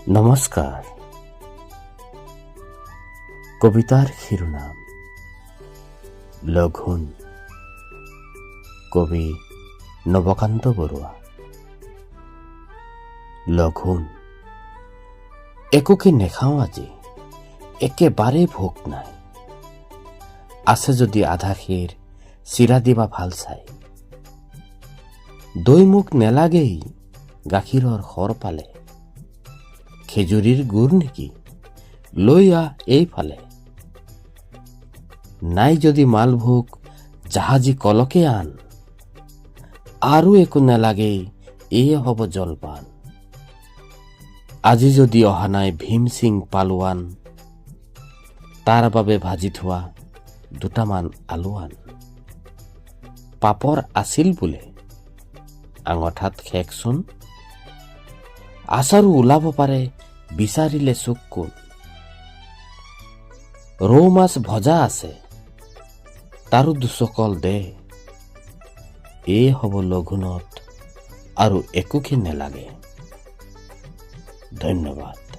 নমস্কাৰ। কবিতাৰ শিৰোনাম লঘোণ। কবি নৱকান্ত বৰুৱা। লঘোণ। একোকে নেখাওঁ আজি, একেবাৰে ভোক নাই। আছে যদি আধা খেৰ চিৰা দিবা ভাল চাই। দৈ মোক নেলাগেই, গাখীৰৰ সৰ পালে। খেজুৰীৰ গুড় নেকি, লৈ আহ এইফালে। নাই যদি মালভোগ জাহাজী কলকে আন। আৰু একো নেলাগেই, এয়ে হ'ব জলপান। আজি যদি অহা নাই ভীম সিং পালোৱান, তাৰ বাবে ভাজি থোৱা দুটামান আলুৱান। পাপৰ আছিল বোলে, আঙঠাত শেকচোন। আচাৰো ওলাব পাৰে, বিচাৰিলে চুক কোন। ৰৌ মাছ ভজা আছে, তাৰো দুচকল দে। এই হ'ব লঘোণত আৰু একোকে নেলাগে। ধন্যবাদ।